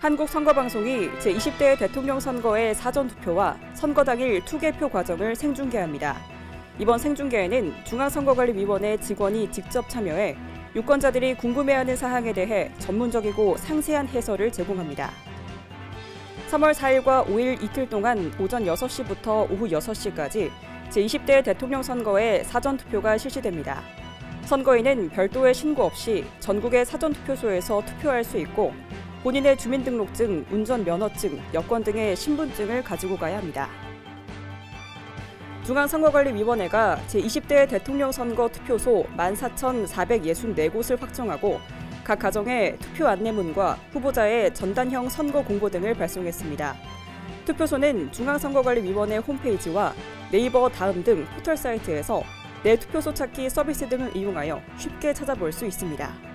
한국선거방송이 제20대 대통령 선거의 사전투표와 선거 당일 투개표 과정을 생중계합니다. 이번 생중계에는 중앙선거관리위원회 직원이 직접 참여해 유권자들이 궁금해하는 사항에 대해 전문적이고 상세한 해설을 제공합니다. 3월 4일과 5일 이틀 동안 오전 6시부터 오후 6시까지 제20대 대통령 선거의 사전투표가 실시됩니다. 선거인은 별도의 신고 없이 전국의 사전투표소에서 투표할 수 있고 본인의 주민등록증, 운전면허증, 여권 등의 신분증을 가지고 가야 합니다. 중앙선거관리위원회가 제20대 대통령 선거 투표소 14,464곳을 확정하고 각 가정에 투표 안내문과 후보자의 전단형 선거 공보 등을 발송했습니다. 투표소는 중앙선거관리위원회 홈페이지와 네이버 다음 등 포털 사이트에서 내 투표소 찾기 서비스 등을 이용하여 쉽게 찾아볼 수 있습니다.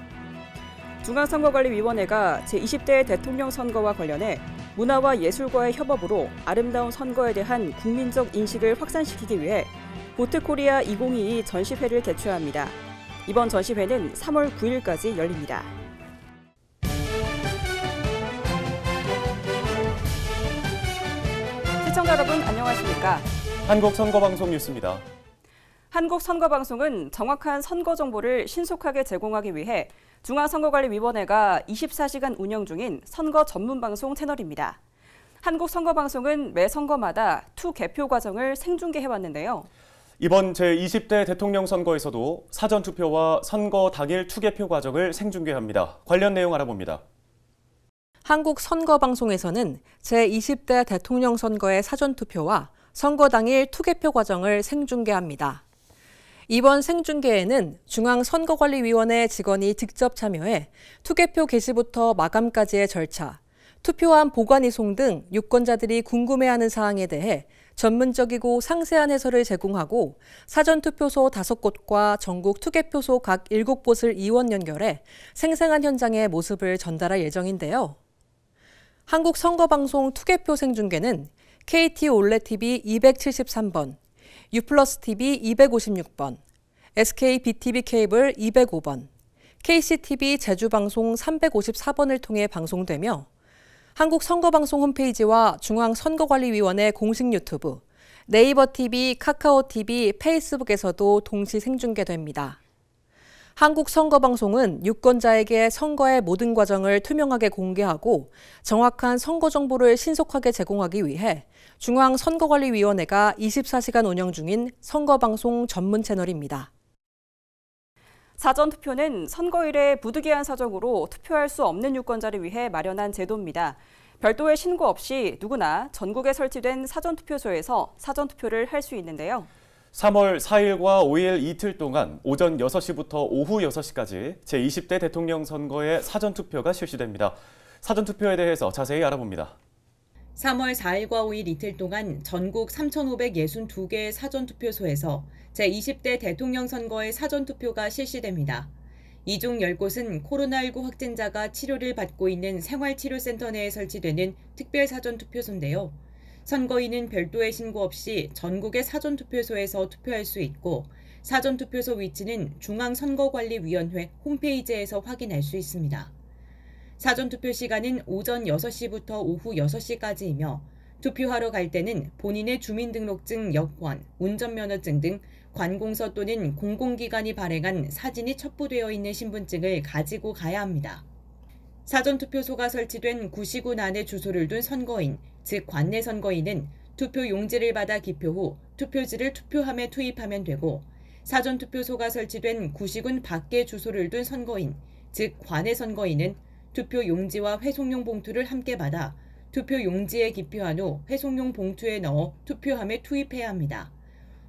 중앙선거관리위원회가 제20대 대통령 선거와 관련해 문화와 예술과의 협업으로 아름다운 선거에 대한 국민적 인식을 확산시키기 위해 보트코리아 2022 전시회를 개최합니다. 이번 전시회는 3월 9일까지 열립니다. 시청자 여러분 안녕하십니까? 한국선거방송 뉴스입니다. 한국선거방송은 정확한 선거 정보를 신속하게 제공하기 위해 중앙선거관리위원회가 24시간 운영 중인 선거 전문 방송 채널입니다. 한국선거방송은 매 선거마다 투개표 과정을 생중계해왔는데요. 이번 제20대 대통령 선거에서도 사전투표와 선거 당일 투개표 과정을 생중계합니다. 관련 내용 알아봅니다. 한국선거방송에서는 제20대 대통령 선거의 사전투표와 선거 당일 투개표 과정을 생중계합니다. 이번 생중계에는 중앙선거관리위원회 직원이 직접 참여해 투개표 개시부터 마감까지의 절차, 투표함 보관 이송 등 유권자들이 궁금해하는 사항에 대해 전문적이고 상세한 해설을 제공하고 사전투표소 5곳과 전국 투개표소 각 7곳을 이원 연결해 생생한 현장의 모습을 전달할 예정인데요. 한국선거방송 투개표 생중계는 KT 올레TV 273번, U+TV 256번, SK-BTV 케이블 205번, KCTV 제주방송 354번을 통해 방송되며 한국선거방송 홈페이지와 중앙선거관리위원회 공식 유튜브, 네이버TV, 카카오TV, 페이스북에서도 동시 생중계됩니다. 한국선거방송은 유권자에게 선거의 모든 과정을 투명하게 공개하고 정확한 선거 정보를 신속하게 제공하기 위해 중앙선거관리위원회가 24시간 운영 중인 선거방송 전문 채널입니다. 사전투표는 선거일에 부득이한 사정으로 투표할 수 없는 유권자를 위해 마련한 제도입니다. 별도의 신고 없이 누구나 전국에 설치된 사전투표소에서 사전투표를 할 수 있는데요. 3월 4일과 5일 이틀 동안 오전 6시부터 오후 6시까지 제20대 대통령 선거의 사전투표가 실시됩니다. 사전투표에 대해서 자세히 알아봅니다. 3월 4일과 5일 이틀 동안 전국 3,562개의 사전투표소에서 제20대 대통령 선거의 사전투표가 실시됩니다. 이 중 10곳은 코로나19 확진자가 치료를 받고 있는 생활치료센터 내에 설치되는 특별 사전투표소인데요. 선거인은 별도의 신고 없이 전국의 사전투표소에서 투표할 수 있고 사전투표소 위치는 중앙선거관리위원회 홈페이지에서 확인할 수 있습니다. 사전투표 시간은 오전 6시부터 오후 6시까지이며 투표하러 갈 때는 본인의 주민등록증, 여권, 운전면허증 등 관공서 또는 공공기관이 발행한 사진이 첩부되어 있는 신분증을 가지고 가야 합니다. 사전투표소가 설치된 구시군 안에 주소를 둔 선거인, 즉 관내 선거인은 투표 용지를 받아 기표 후 투표지를 투표함에 투입하면 되고 사전투표소가 설치된 구시군 밖에 주소를 둔 선거인, 즉 관내 선거인은 투표 용지와 회송용 봉투를 함께 받아 투표 용지에 기표한 후 회송용 봉투에 넣어 투표함에 투입해야 합니다.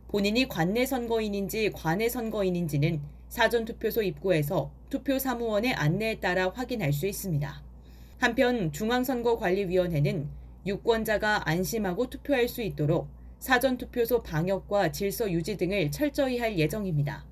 본인이 관내 선거인인지 관외 선거인인지는 사전투표소 입구에서 투표사무원의 안내에 따라 확인할 수 있습니다. 한편 중앙선거관리위원회는 유권자가 안심하고 투표할 수 있도록 사전투표소 방역과 질서 유지 등을 철저히 할 예정입니다.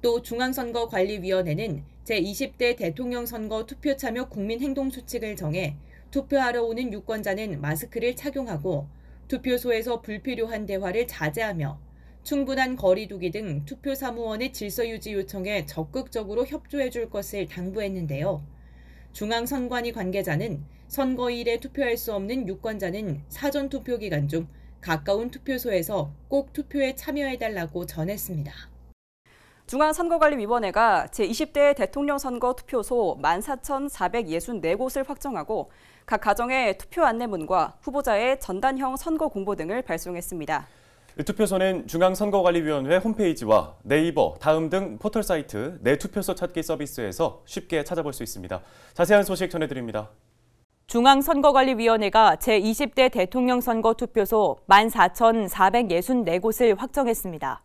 또 중앙선거관리위원회는 제20대 대통령 선거 투표 참여 국민행동수칙을 정해 투표하러 오는 유권자는 마스크를 착용하고 투표소에서 불필요한 대화를 자제하며 충분한 거리 두기 등 투표사무원의 질서 유지 요청에 적극적으로 협조해 줄 것을 당부했는데요. 중앙선관위 관계자는 선거일에 투표할 수 없는 유권자는 사전투표 기간 중 가까운 투표소에서 꼭 투표에 참여해달라고 전했습니다. 중앙선거관리위원회가 제20대 대통령 선거 투표소 14,464곳을 확정하고 각 가정에 투표 안내문과 후보자의 전단형 선거 공보 등을 발송했습니다. 투표소는 중앙선거관리위원회 홈페이지와 네이버, 다음 등 포털 사이트 내 투표소 찾기 서비스에서 쉽게 찾아볼 수 있습니다. 자세한 소식 전해드립니다. 중앙선거관리위원회가 제20대 대통령 선거 투표소 14,464곳을 확정했습니다.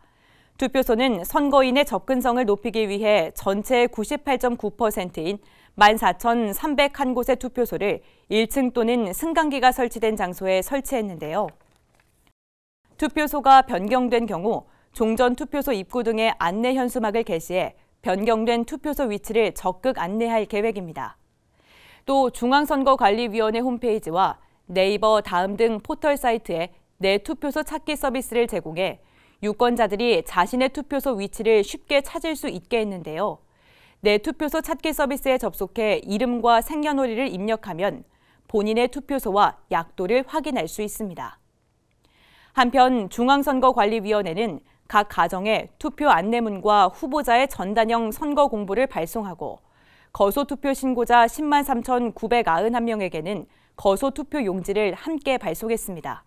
투표소는 선거인의 접근성을 높이기 위해 전체의 98.9%인 14,301곳의 투표소를 1층 또는 승강기가 설치된 장소에 설치했는데요. 투표소가 변경된 경우 종전 투표소 입구 등의 안내 현수막을 게시해 변경된 투표소 위치를 적극 안내할 계획입니다. 또 중앙선거관리위원회 홈페이지와 네이버, 다음 등 포털 사이트에 내 투표소 찾기 서비스를 제공해 유권자들이 자신의 투표소 위치를 쉽게 찾을 수 있게 했는데요. 내 투표소 찾기 서비스에 접속해 이름과 생년월일을 입력하면 본인의 투표소와 약도를 확인할 수 있습니다. 한편 중앙선거관리위원회는 각 가정에 투표 안내문과 후보자의 전단형 선거 공보를 발송하고 거소투표 신고자 10만 3,991명에게는 거소투표 용지를 함께 발송했습니다.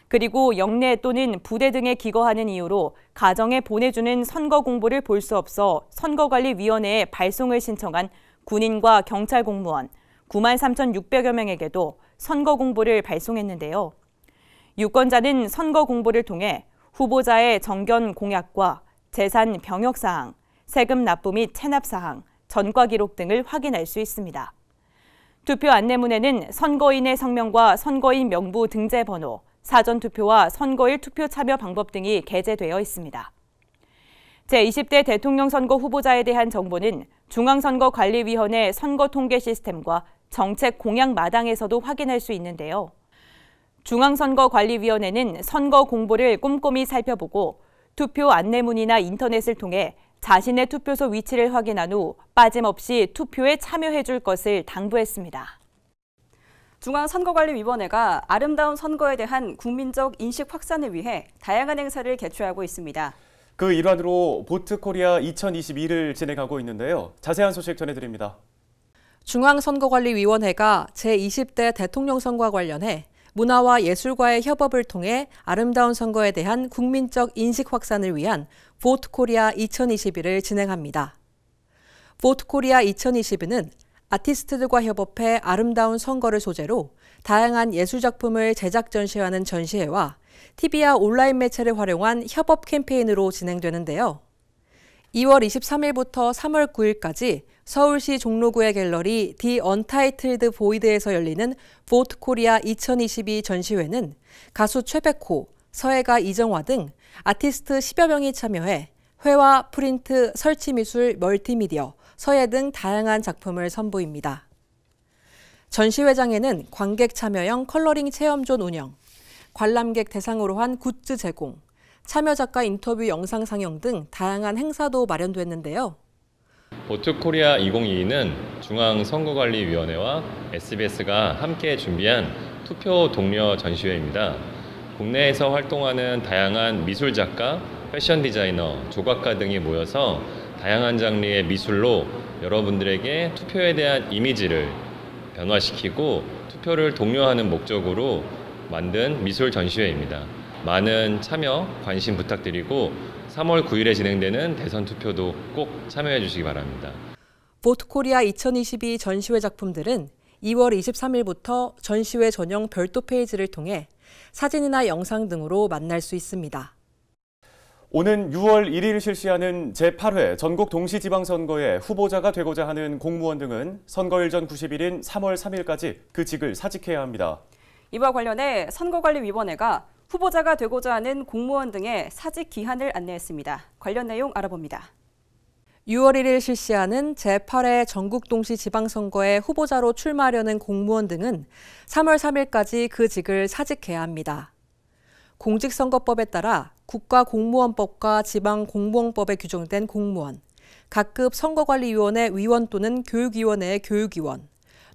그리고 영내 또는 부대 등에 기거하는 이유로 가정에 보내주는 선거 공보를 볼 수 없어 선거관리위원회에 발송을 신청한 군인과 경찰 공무원 9만 3,600여 명에게도 선거 공보를 발송했는데요. 유권자는 선거 공보를 통해 후보자의 정견 공약과 재산 병역 사항, 세금 납부 및 체납 사항, 전과 기록 등을 확인할 수 있습니다. 투표 안내문에는 선거인의 성명과 선거인 명부 등재 번호, 사전투표와 선거일 투표 참여 방법 등이 게재되어 있습니다. 제20대 대통령 선거 후보자에 대한 정보는 중앙선거관리위원회 선거통계 시스템과 정책 공약 마당에서도 확인할 수 있는데요. 중앙선거관리위원회는 선거 공보를 꼼꼼히 살펴보고 투표 안내문이나 인터넷을 통해 자신의 투표소 위치를 확인한 후 빠짐없이 투표에 참여해 줄 것을 당부했습니다. 중앙선거관리위원회가 아름다운 선거에 대한 국민적 인식 확산을 위해 다양한 행사를 개최하고 있습니다. 그 일환으로 보트코리아 2022를 진행하고 있는데요. 자세한 소식 전해드립니다. 중앙선거관리위원회가 제20대 대통령 선거와 관련해 문화와 예술과의 협업을 통해 아름다운 선거에 대한 국민적 인식 확산을 위한 보트코리아 2022를 진행합니다. 보트코리아 2022는 아티스트들과 협업해 아름다운 선거를 소재로 다양한 예술작품을 제작 전시하는 전시회와 TV와 온라인 매체를 활용한 협업 캠페인으로 진행되는데요. 2월 23일부터 3월 9일까지 서울시 종로구의 갤러리 디 언타이틀드 보이드에서 열리는 보트코리아 2022 전시회는 가수 최백호, 서예가 이정화 등 아티스트 10여 명이 참여해 회화, 프린트, 설치미술, 멀티미디어, 서예 등 다양한 작품을 선보입니다. 전시회장에는 관객 참여형 컬러링 체험존 운영, 관람객 대상으로 한 굿즈 제공, 참여 작가 인터뷰 영상 상영 등 다양한 행사도 마련됐는데요. 보트코리아 2022는 중앙선거관리위원회와 SBS가 함께 준비한 투표 독려 전시회입니다. 국내에서 활동하는 다양한 미술 작가, 패션 디자이너, 조각가 등이 모여서 다양한 장르의 미술로 여러분들에게 투표에 대한 이미지를 변화시키고 투표를 독려하는 목적으로 만든 미술 전시회입니다. 많은 참여, 관심 부탁드리고 3월 9일에 진행되는 대선 투표도 꼭 참여해 주시기 바랍니다. 보트코리아 2022 전시회 작품들은 2월 23일부터 전시회 전용 별도 페이지를 통해 사진이나 영상 등으로 만날 수 있습니다. 오는 6월 1일 실시하는 제8회 전국 동시지방선거에 후보자가 되고자 하는 공무원 등은 선거일 전 90일인 3월 3일까지 그 직을 사직해야 합니다. 이와 관련해 선거관리위원회가 후보자가 되고자 하는 공무원 등의 사직 기한을 안내했습니다. 관련 내용 알아봅니다. 6월 1일 실시하는 제8회 전국 동시지방선거에 후보자로 출마하려는 공무원 등은 3월 3일까지 그 직을 사직해야 합니다. 공직선거법에 따라 국가공무원법과 지방공무원법에 규정된 공무원, 각급 선거관리위원회 위원 또는 교육위원회의 교육위원,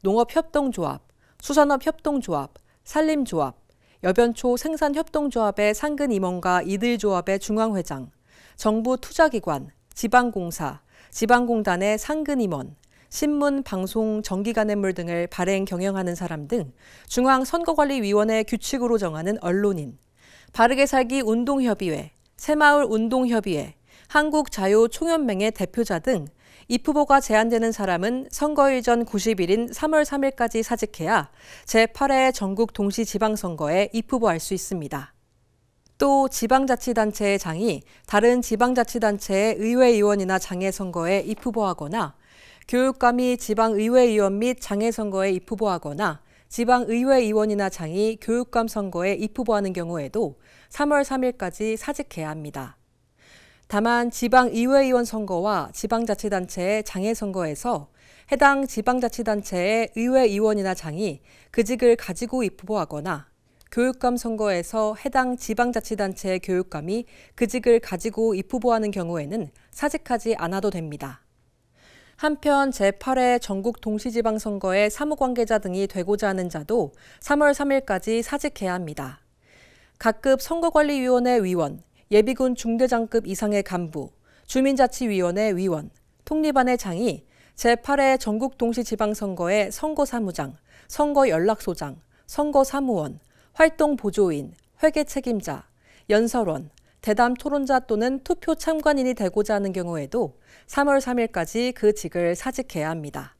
농업협동조합, 수산업협동조합, 산림조합, 여변초 생산협동조합의 상근임원과 이들조합의 중앙회장, 정부 투자기관, 지방공사, 지방공단의 상근임원, 신문, 방송, 전기간접물 등을 발행, 경영하는 사람 등 중앙선거관리위원회 규칙으로 정하는 언론인, 바르게 살기 운동협의회, 새마을 운동협의회, 한국자유총연맹의 대표자 등 입후보가 제한되는 사람은 선거일 전 90일인 3월 3일까지 사직해야 제8회 전국 동시지방선거에 입후보할 수 있습니다. 또 지방자치단체의 장이 다른 지방자치단체의 의회의원이나 장애선거에 입후보하거나 교육감이 지방의회의원 및 장애선거에 입후보하거나 지방의회의원이나 장이 교육감 선거에 입후보하는 경우에도 3월 3일까지 사직해야 합니다. 다만 지방의회의원 선거와 지방자치단체의 장애선거에서 해당 지방자치단체의 의회의원이나 장이 그 직을 가지고 입후보하거나 교육감 선거에서 해당 지방자치단체의 교육감이 그 직을 가지고 입후보하는 경우에는 사직하지 않아도 됩니다. 한편 제8회 전국 동시지방선거에 사무관계자 등이 되고자 하는 자도 3월 3일까지 사직해야 합니다. 각급 선거관리위원회 위원, 예비군 중대장급 이상의 간부, 주민자치위원회 위원, 통립안의 장이 제8회 전국 동시지방선거에 선거사무장, 선거연락소장, 선거사무원, 활동보조인, 회계 책임자, 연설원, 대담토론자 또는 투표 참관인이 되고자 하는 경우에도 3월 3일까지 그 직을 사직해야 합니다.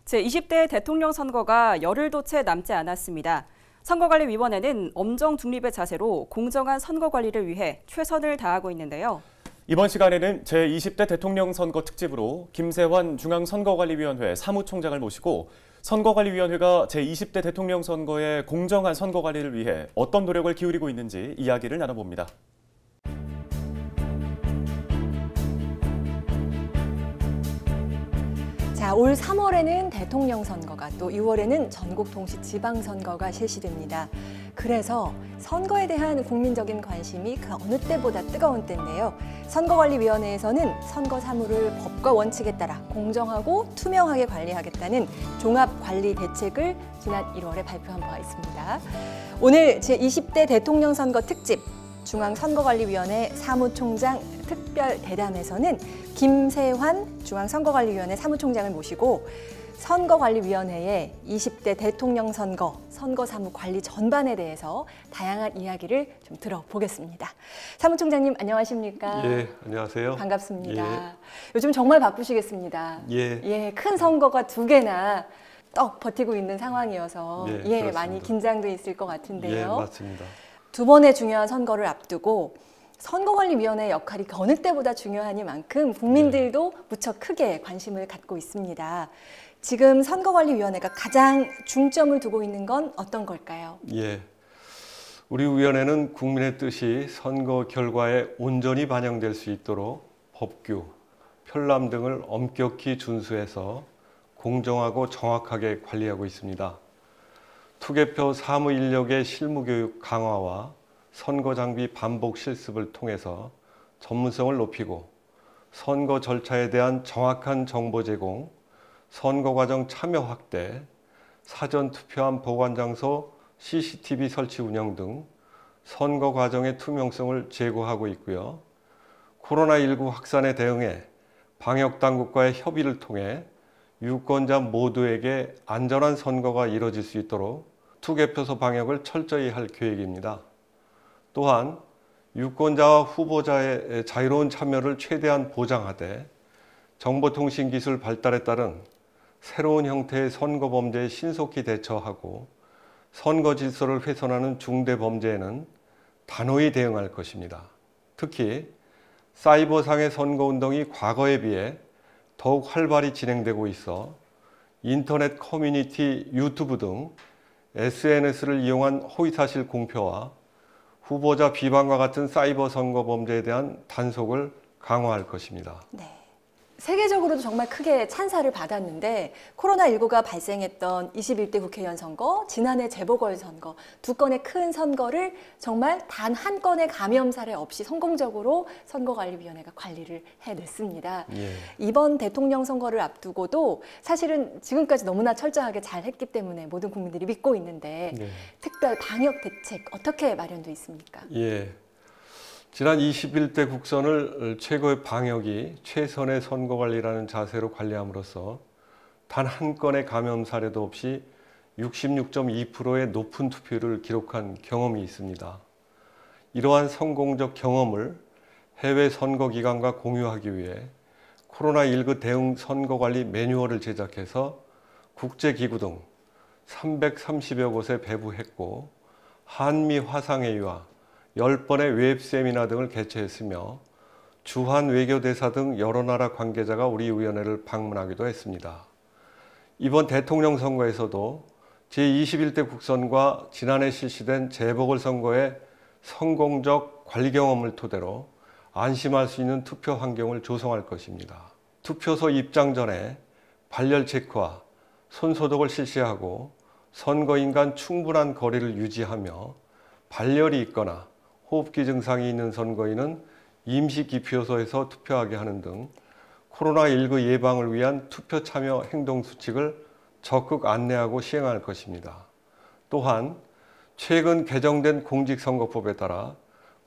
제20대 대통령 선거가 열흘도 채 남지 않았습니다. 선거관리위원회는 엄정 중립의 자세로 공정한 선거 관리를 위해 최선을 다하고 있는데요. 이번 시간에는 제20대 대통령 선거 특집으로 김세환 중앙선거관리위원회 사무총장을 모시고 선거관리위원회가 제20대 대통령 선거의 공정한 선거 관리를 위해 어떤 노력을 기울이고 있는지 이야기를 나눠봅니다. 자, 올 3월에는 대통령 선거가 또 6월에는 전국 동시 지방선거가 실시됩니다. 그래서 선거에 대한 국민적인 관심이 그 어느 때보다 뜨거운 때인데요. 선거관리위원회에서는 선거 사무를 법과 원칙에 따라 공정하고 투명하게 관리하겠다는 종합관리 대책을 지난 1월에 발표한 바가 있습니다. 오늘 제20대 대통령 선거 특집 중앙선거관리위원회 사무총장 특별 대담에서는 김세환 중앙선거관리위원회 사무총장을 모시고 선거관리위원회의 20대 대통령 선거, 선거사무 관리 전반에 대해서 다양한 이야기를 좀 들어보겠습니다. 사무총장님 안녕하십니까? 예, 안녕하세요. 반갑습니다. 예. 요즘 정말 바쁘시겠습니다. 예. 큰 선거가 2개나 떡 버티고 있는 상황이어서 그렇습니다. 많이 긴장도 있을 것 같은데요. 예, 맞습니다. 2번의 중요한 선거를 앞두고 선거관리위원회의 역할이 어느 때보다 중요하니만큼 국민들도 무척 크게 관심을 갖고 있습니다. 지금 선거관리위원회가 가장 중점을 두고 있는 건 어떤 걸까요? 예, 우리 위원회는 국민의 뜻이 선거 결과에 온전히 반영될 수 있도록 법규, 편람 등을 엄격히 준수해서 공정하고 정확하게 관리하고 있습니다. 투개표 사무 인력의 실무교육 강화와 선거 장비 반복 실습을 통해서 전문성을 높이고 선거 절차에 대한 정확한 정보 제공, 선거 과정 참여 확대, 사전 투표함 보관 장소 CCTV 설치 운영 등 선거 과정의 투명성을 제고하고 있고요. 코로나19 확산에 대응해 방역 당국과의 협의를 통해 유권자 모두에게 안전한 선거가 이뤄질 수 있도록 투개표소 방역을 철저히 할 계획입니다. 또한 유권자와 후보자의 자유로운 참여를 최대한 보장하되 정보통신기술 발달에 따른 새로운 형태의 선거범죄에 신속히 대처하고 선거 질서를 훼손하는 중대범죄에는 단호히 대응할 것입니다. 특히 사이버상의 선거운동이 과거에 비해 더욱 활발히 진행되고 있어 인터넷 커뮤니티, 유튜브 등 SNS를 이용한 허위사실 공표와 후보자 비방과 같은 사이버 선거 범죄에 대한 단속을 강화할 것입니다. 네. 세계적으로도 정말 크게 찬사를 받았는데 코로나19가 발생했던 21대 국회의원 선거, 지난해 재보궐선거 두 건의 큰 선거를 정말 단 한 건의 감염 사례 없이 성공적으로 선거관리위원회가 관리를 해냈습니다. 예. 이번 대통령 선거를 앞두고도 사실은 지금까지 너무나 철저하게 잘 했기 때문에 모든 국민들이 믿고 있는데 네. 특별 방역 대책 어떻게 마련돼 있습니까? 예. 지난 21대 국선을 최고의 방역이 최선의 선거관리라는 자세로 관리함으로써 단 한 건의 감염 사례도 없이 66.2%의 높은 투표율을 기록한 경험이 있습니다. 이러한 성공적 경험을 해외 선거기관과 공유하기 위해 코로나19 대응 선거관리 매뉴얼을 제작해서 국제기구 등 330여 곳에 배부했고 한미 화상회의와 10번의 웹 세미나 등을 개최했으며 주한 외교대사 등 여러 나라 관계자가 우리 위원회를 방문하기도 했습니다. 이번 대통령 선거에서도 제21대 국선과 지난해 실시된 재보궐선거의 성공적 관리 경험을 토대로 안심할 수 있는 투표 환경을 조성할 것입니다. 투표소 입장 전에 발열 체크와 손소독을 실시하고 선거인 간 충분한 거리를 유지하며 발열이 있거나 호흡기 증상이 있는 선거인은 임시 기표소에서 투표하게 하는 등 코로나19 예방을 위한 투표 참여 행동 수칙을 적극 안내하고 시행할 것입니다. 또한 최근 개정된 공직선거법에 따라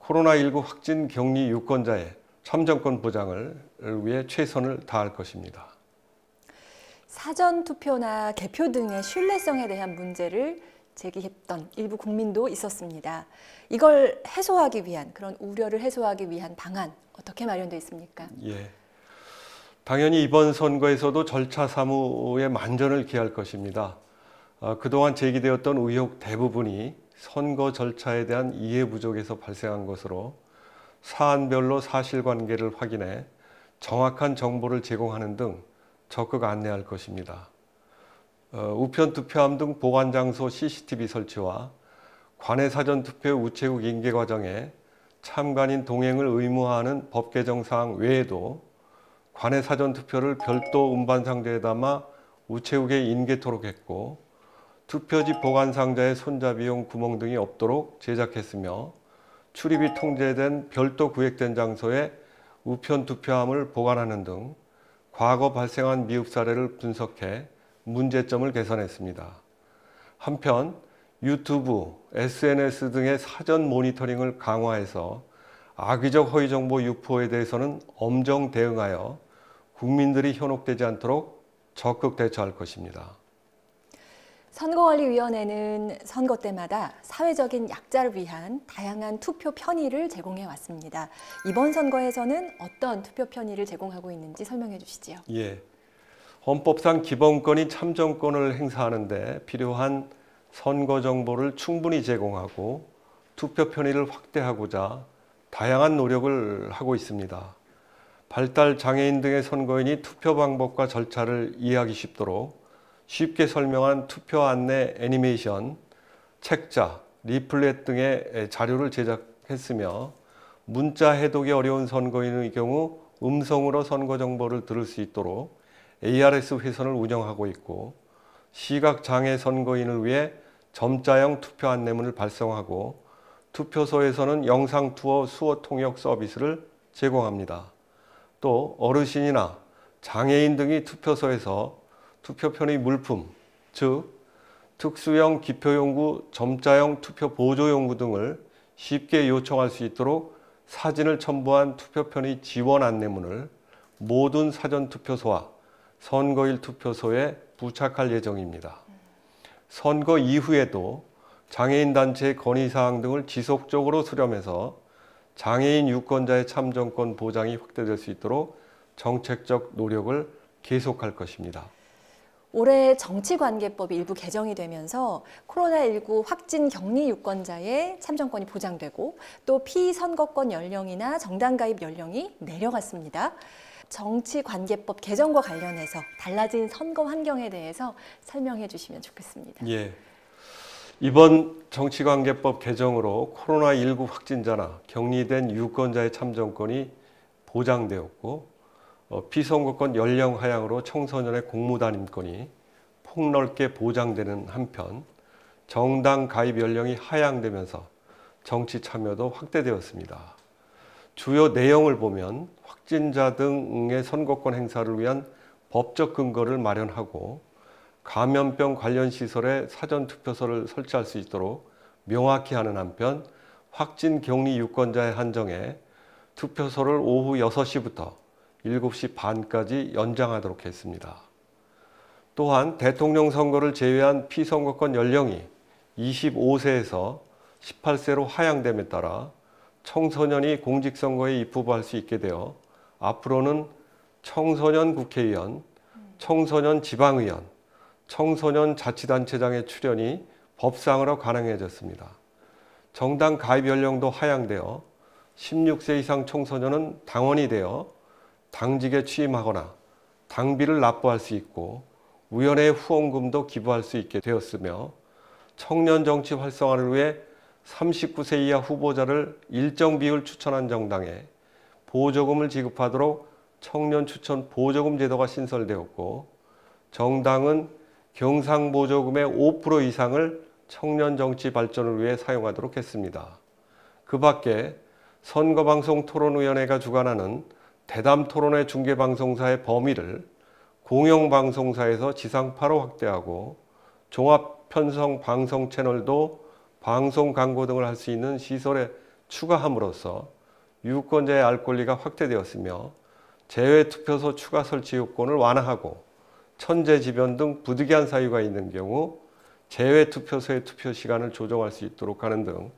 코로나19 확진 격리 유권자의 참정권 보장을 위해 최선을 다할 것입니다. 사전투표나 개표 등의 신뢰성에 대한 문제를 제기했던 일부 국민도 있었습니다. 이걸 해소하기 위한, 그런 우려를 해소하기 위한 방안 어떻게 마련되어 있습니까? 예. 당연히 이번 선거에서도 절차 사무에 만전을 기할 것입니다. 그동안 제기되었던 의혹 대부분이 선거 절차에 대한 이해 부족에서 발생한 것으로 사안별로 사실관계를 확인해 정확한 정보를 제공하는 등 적극 안내할 것입니다. 우편 투표함 등 보관 장소 CCTV 설치와 관외 사전투표 우체국 인계 과정에 참관인 동행을 의무화하는 법 개정 사항 외에도 관외 사전투표를 별도 운반 상자에 담아 우체국에 인계토록 했고 투표지 보관 상자에 손잡이용 구멍 등이 없도록 제작했으며 출입이 통제된 별도 구획된 장소에 우편 투표함을 보관하는 등 과거 발생한 미흡 사례를 분석해 문제점을 개선했습니다. 한편 유튜브, SNS 등의 사전 모니터링을 강화해서 악의적 허위 정보 유포에 대해서는 엄정 대응하여 국민들이 현혹되지 않도록 적극 대처할 것입니다. 선거관리위원회는 선거 때마다 사회적인 약자를 위한 다양한 투표 편의를 제공해 왔습니다. 이번 선거에서는 어떤 투표 편의를 제공하고 있는지 설명해 주시지요. 예. 헌법상 기본권인 참정권을 행사하는 데 필요한 선거 정보를 충분히 제공하고 투표 편의를 확대하고자 다양한 노력을 하고 있습니다. 발달 장애인 등의 선거인이 투표 방법과 절차를 이해하기 쉽도록 쉽게 설명한 투표 안내 애니메이션, 책자, 리플렛 등의 자료를 제작했으며 문자 해독이 어려운 선거인의 경우 음성으로 선거 정보를 들을 수 있도록 ARS 회선을 운영하고 있고 시각장애 선거인을 위해 점자형 투표 안내문을 발송하고 투표소에서는 영상 투어 수어 통역 서비스를 제공합니다. 또 어르신이나 장애인 등이 투표소에서 투표 편의 물품, 즉 특수형 기표용구, 점자형 투표 보조용구 등을 쉽게 요청할 수 있도록 사진을 첨부한 투표 편의 지원 안내문을 모든 사전투표소와 선거일 투표소에 부착할 예정입니다. 선거 이후에도 장애인 단체의 건의사항 등을 지속적으로 수렴해서 장애인 유권자의 참정권 보장이 확대될 수 있도록 정책적 노력을 계속할 것입니다. 올해 정치관계법이 일부 개정이 되면서 코로나19 확진 격리 유권자의 참정권이 보장되고 또 피선거권 연령이나 정당 가입 연령이 내려갔습니다. 정치관계법 개정과 관련해서 달라진 선거 환경에 대해서 설명해 주시면 좋겠습니다. 예. 이번 정치관계법 개정으로 코로나19 확진자나 격리된 유권자의 참정권이 보장되었고 피선거권 연령 하향으로 청소년의 공무단임권이 폭넓게 보장되는 한편 정당 가입 연령이 하향되면서 정치 참여도 확대되었습니다. 주요 내용을 보면 확진자 등의 선거권 행사를 위한 법적 근거를 마련하고 감염병 관련 시설에 사전투표소를 설치할 수 있도록 명확히 하는 한편 확진 격리 유권자에 한정해 투표소를 오후 6시부터 7시 반까지 연장하도록 했습니다. 또한 대통령 선거를 제외한 피선거권 연령이 25세에서 18세로 하향됨에 따라 청소년이 공직선거에 입후보할 수 있게 되어 앞으로는 청소년 국회의원, 청소년 지방의원, 청소년 자치단체장의 출연이 법상으로 가능해졌습니다. 정당 가입 연령도 하향되어 16세 이상 청소년은 당원이 되어 당직에 취임하거나 당비를 납부할 수 있고 위원회 후원금도 기부할 수 있게 되었으며 청년 정치 활성화를 위해 39세 이하 후보자를 일정 비율 추천한 정당에 보조금을 지급하도록 청년 추천 보조금 제도가 신설되었고 정당은 경상보조금의 5% 이상을 청년 정치 발전을 위해 사용하도록 했습니다. 그 밖에 선거방송토론위원회가 주관하는 대담토론회 중계방송사의 범위를 공영방송사에서 지상파로 확대하고 종합편성 방송 채널도 방송 광고 등을 할 수 있는 시설에 추가함으로써 유권자의 알 권리가 확대되었으며 제외투표소 추가 설치 요건을 완화하고 천재지변 등 부득이한 사유가 있는 경우 제외투표소의 투표 시간을 조정할 수 있도록 하는 등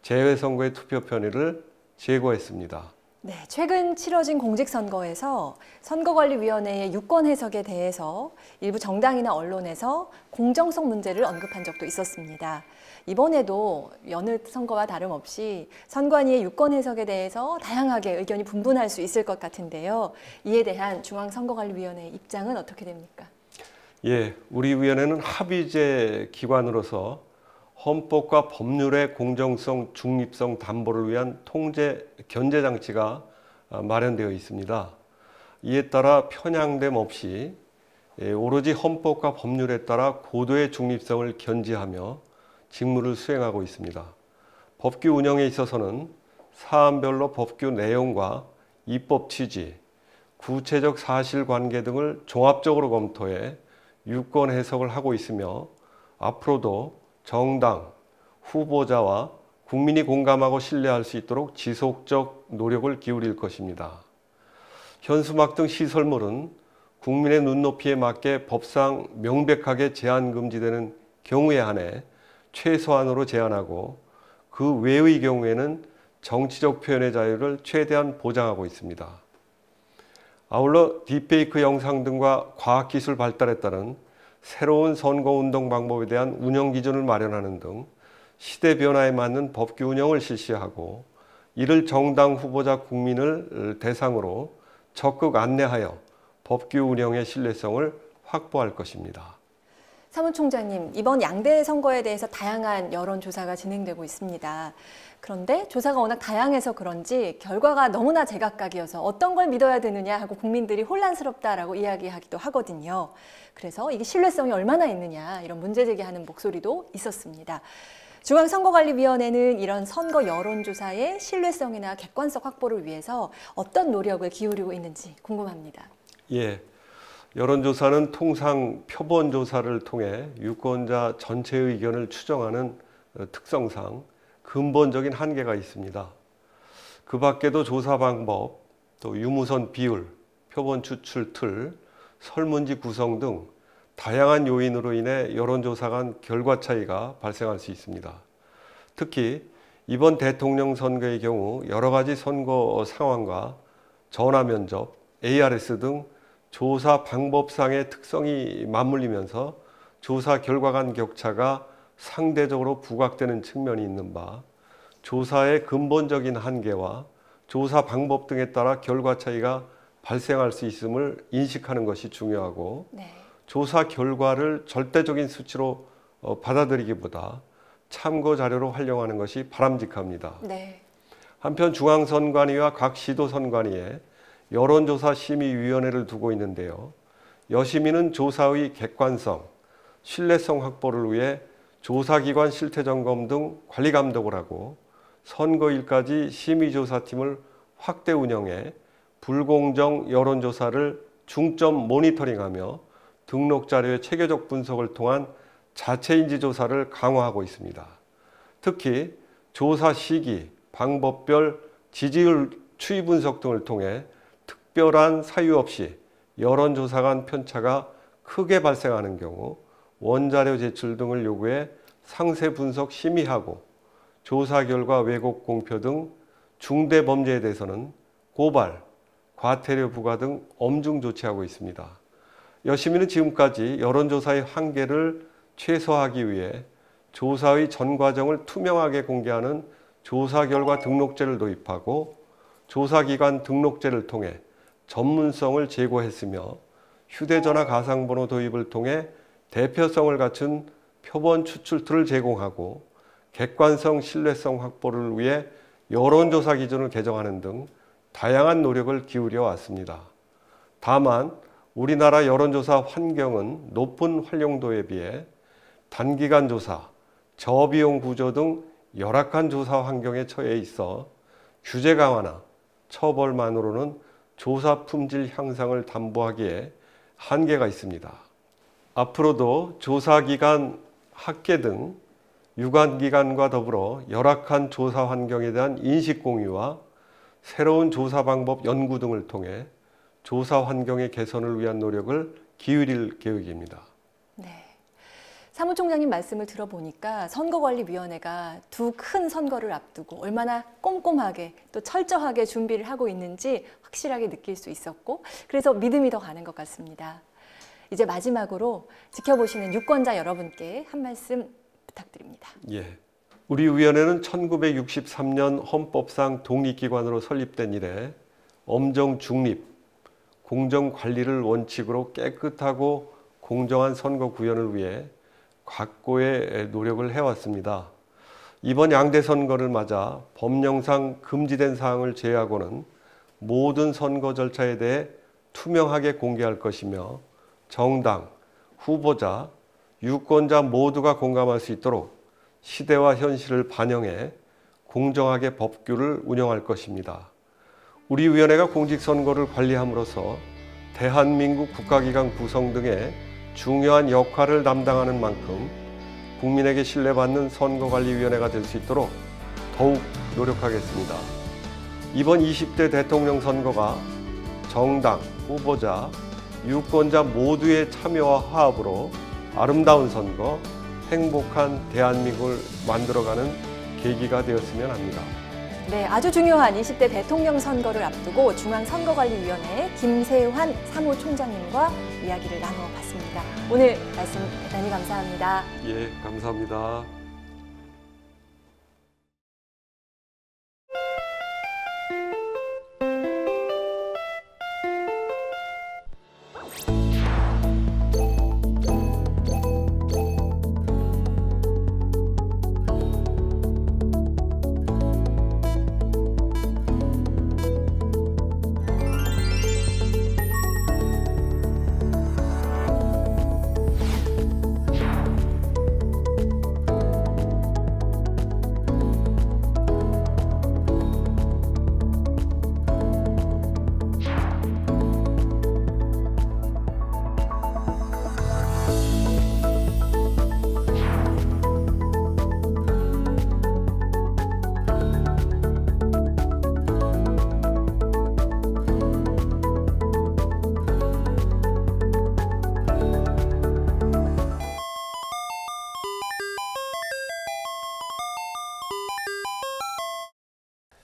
제외선거의 투표 편의를 제고했습니다. 네, 최근 치러진 공직선거에서 선거관리위원회의 유권 해석에 대해서 일부 정당이나 언론에서 공정성 문제를 언급한 적도 있었습니다. 이번에도 여느 선거와 다름없이 선관위의 유권 해석에 대해서 다양하게 의견이 분분할 수 있을 것 같은데요. 이에 대한 중앙선거관리위원회의 입장은 어떻게 됩니까? 예, 우리 위원회는 합의제 기관으로서 헌법과 법률의 공정성, 중립성 담보를 위한 통제, 견제 장치가 마련되어 있습니다. 이에 따라 편향됨 없이 오로지 헌법과 법률에 따라 고도의 중립성을 견지하며 직무를 수행하고 있습니다. 법규 운영에 있어서는 사안별로 법규 내용과 입법 취지, 구체적 사실관계 등을 종합적으로 검토해 유권 해석을 하고 있으며 앞으로도 정당, 후보자와 국민이 공감하고 신뢰할 수 있도록 지속적 노력을 기울일 것입니다. 현수막 등 시설물은 국민의 눈높이에 맞게 법상 명백하게 제한 금지되는 경우에 한해 최소한으로 제한하고 그 외의 경우에는 정치적 표현의 자유를 최대한 보장하고 있습니다. 아울러 딥페이크 영상 등과 과학기술 발달에 따른 새로운 선거운동 방법에 대한 운영 기준을 마련하는 등 시대 변화에 맞는 법규 운영을 실시하고 이를 정당 후보자 국민을 대상으로 적극 안내하여 법규 운영의 신뢰성을 확보할 것입니다. 사무총장님, 이번 양대 선거에 대해서 다양한 여론조사가 진행되고 있습니다. 그런데 조사가 워낙 다양해서 그런지 결과가 너무나 제각각이어서 어떤 걸 믿어야 되느냐 하고 국민들이 혼란스럽다라고 이야기하기도 하거든요. 그래서 이게 신뢰성이 얼마나 있느냐 이런 문제 제기하는 목소리도 있었습니다. 중앙선거관리위원회는 이런 선거 여론조사의 신뢰성이나 객관성 확보를 위해서 어떤 노력을 기울이고 있는지 궁금합니다. 예, 여론조사는 통상 표본조사를 통해 유권자 전체의 의견을 추정하는 특성상 근본적인 한계가 있습니다. 그 밖에도 조사 방법, 또 유무선 비율, 표본 추출 틀, 설문지 구성 등 다양한 요인으로 인해 여론조사 간 결과 차이가 발생할 수 있습니다. 특히 이번 대통령 선거의 경우 여러 가지 선거 상황과 전화 면접, ARS 등 조사 방법상의 특성이 맞물리면서 조사 결과 간 격차가 상대적으로 부각되는 측면이 있는 바, 조사의 근본적인 한계와 조사 방법 등에 따라 결과 차이가 발생할 수 있음을 인식하는 것이 중요하고 조사 결과를 절대적인 수치로 받아들이기보다 참고 자료로 활용하는 것이 바람직합니다. 한편 중앙선관위와 각 시도선관위에 여론조사 심의위원회를 두고 있는데요. 여심위는 조사의 객관성, 신뢰성 확보를 위해 조사기관 실태점검 등 관리 감독을 하고 선거일까지 심의조사팀을 확대 운영해 불공정 여론조사를 중점 모니터링하며 등록자료의 체계적 분석을 통한 자체인지 조사를 강화하고 있습니다. 특히 조사 시기, 방법별 지지율 추이 분석 등을 통해 특별한 사유 없이 여론조사 간 편차가 크게 발생하는 경우 원자료 제출 등을 요구해 상세 분석 심의하고 조사 결과 왜곡 공표 등 중대 범죄에 대해서는 고발, 과태료 부과 등 엄중 조치하고 있습니다. 여심위는 지금까지 여론조사의 한계를 최소화하기 위해 조사의 전 과정을 투명하게 공개하는 조사 결과 등록제를 도입하고 조사기관 등록제를 통해 전문성을 제고했으며 휴대전화 가상번호 도입을 통해 대표성을 갖춘 표본 추출 툴을 제공하고 객관성, 신뢰성 확보를 위해 여론조사 기준을 개정하는 등 다양한 노력을 기울여 왔습니다. 다만 우리나라 여론조사 환경은 높은 활용도에 비해 단기간 조사, 저비용 구조 등 열악한 조사 환경에 처해 있어 규제 강화나 처벌만으로는 조사 품질 향상을 담보하기에 한계가 있습니다. 앞으로도 조사기관, 학계 등 유관기관과 더불어 열악한 조사 환경에 대한 인식 공유와 새로운 조사 방법 연구 등을 통해 조사 환경의 개선을 위한 노력을 기울일 계획입니다. 네. 사무총장님 말씀을 들어보니까 선거관리위원회가 두 큰 선거를 앞두고 얼마나 꼼꼼하게 또 철저하게 준비를 하고 있는지 확실하게 느낄 수 있었고 그래서 믿음이 더 가는 것 같습니다. 이제 마지막으로 지켜보시는 유권자 여러분께 한 말씀 부탁드립니다. 예. 우리 위원회는 1963년 헌법상 독립기관으로 설립된 이래 엄정 중립, 공정 관리를 원칙으로 깨끗하고 공정한 선거 구현을 위해 각고의 노력을 해왔습니다. 이번 양대 선거를 맞아 법령상 금지된 사항을 제외하고는 모든 선거 절차에 대해 투명하게 공개할 것이며 정당, 후보자, 유권자 모두가 공감할 수 있도록 시대와 현실을 반영해 공정하게 법규를 운영할 것입니다. 우리 위원회가 공직선거를 관리함으로써 대한민국 국가기관 구성 등의 중요한 역할을 담당하는 만큼 국민에게 신뢰받는 선거관리위원회가 될 수 있도록 더욱 노력하겠습니다. 이번 20대 대통령 선거가 정당, 후보자, 유권자 모두의 참여와 화합으로 아름다운 선거, 행복한 대한민국을 만들어가는 계기가 되었으면 합니다. 네, 아주 중요한 20대 대통령 선거를 앞두고 중앙선거관리위원회 김세환 사무총장님과 이야기를 나눠봤습니다. 오늘 말씀 대단히 감사합니다. 예, 감사합니다.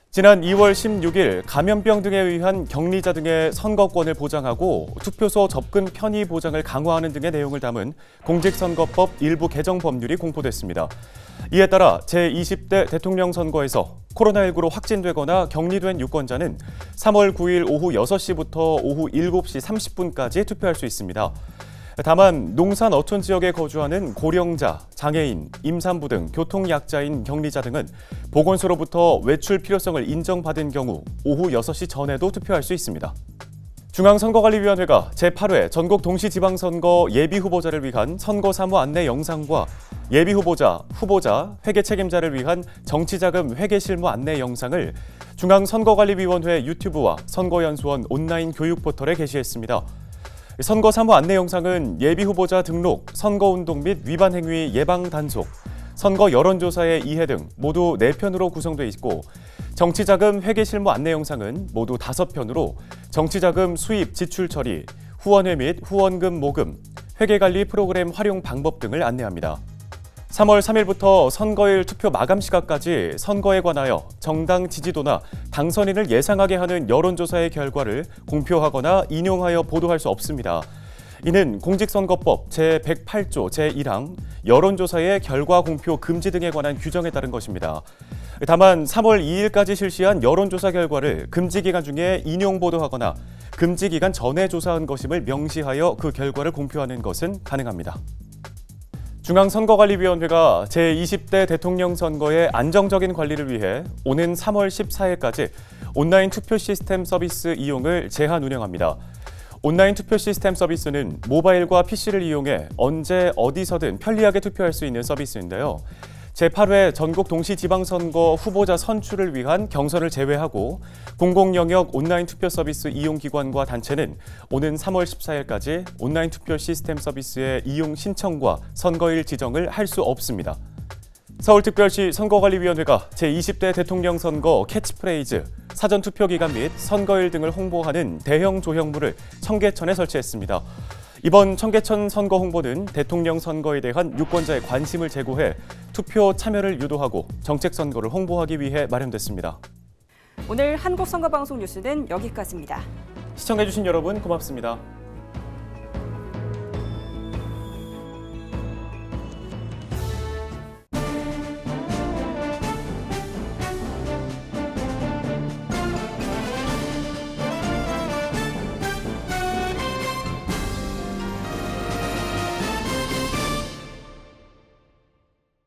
지난 2월 16일 감염병 등에 의한 격리자 등의 선거권을 보장하고 투표소 접근 편의 보장을 강화하는 등의 내용을 담은 공직선거법 일부 개정 법률이 공포됐습니다. 이에 따라 제20대 대통령 선거에서 코로나19로 확진되거나 격리된 유권자는 3월 9일 오후 6시부터 오후 7시 30분까지 투표할 수 있습니다. 다만 농산 어촌 지역에 거주하는 고령자, 장애인, 임산부 등 교통약자인 격리자 등은 보건소로부터 외출 필요성을 인정받은 경우 오후 6시 전에도 투표할 수 있습니다. 중앙선거관리위원회가 제8회 전국 동시지방선거 예비후보자를 위한 선거사무 안내 영상과 예비후보자, 후보자, 회계 책임자를 위한 정치자금 회계 실무 안내 영상을 중앙선거관리위원회 유튜브와 선거연수원 온라인 교육 포털에 게시했습니다. 선거사무 안내 영상은 예비후보자 등록, 선거운동 및 위반 행위 예방 단속, 선거 여론조사의 이해 등 모두 4편으로 구성돼 있고 정치자금 회계 실무 안내 영상은 모두 5편으로 정치자금 수입 지출 처리, 후원회 및 후원금 모금, 회계관리 프로그램 활용 방법 등을 안내합니다. 3월 3일부터 선거일 투표 마감 시각까지 선거에 관하여 정당 지지도나 당선인을 예상하게 하는 여론조사의 결과를 공표하거나 인용하여 보도할 수 없습니다. 이는 공직선거법 제108조 제1항 여론조사의 결과 공표 금지 등에 관한 규정에 따른 것입니다. 다만 3월 2일까지 실시한 여론조사 결과를 금지기간 중에 인용 보도하거나 금지기간 전에 조사한 것임을 명시하여 그 결과를 공표하는 것은 가능합니다. 중앙선거관리위원회가 제20대 대통령 선거의 안정적인 관리를 위해 오는 3월 14일까지 온라인 투표 시스템 서비스 이용을 제한 운영합니다. 온라인 투표 시스템 서비스는 모바일과 PC를 이용해 언제 어디서든 편리하게 투표할 수 있는 서비스인데요. 제8회 전국 동시지방선거 후보자 선출을 위한 경선을 제외하고 공공영역 온라인 투표 서비스 이용기관과 단체는 오는 3월 14일까지 온라인 투표 시스템 서비스의 이용 신청과 선거일 지정을 할 수 없습니다. 서울특별시 선거관리위원회가 제20대 대통령 선거 캐치프레이즈, 사전투표 기간 및 선거일 등을 홍보하는 대형 조형물을 청계천에 설치했습니다. 이번 청계천 선거 홍보는 대통령 선거에 대한 유권자의 관심을 제고해 투표 참여를 유도하고 정책 선거를 홍보하기 위해 마련됐습니다. 오늘 한국선거방송 뉴스는 여기까지입니다. 시청해주신 여러분 고맙습니다.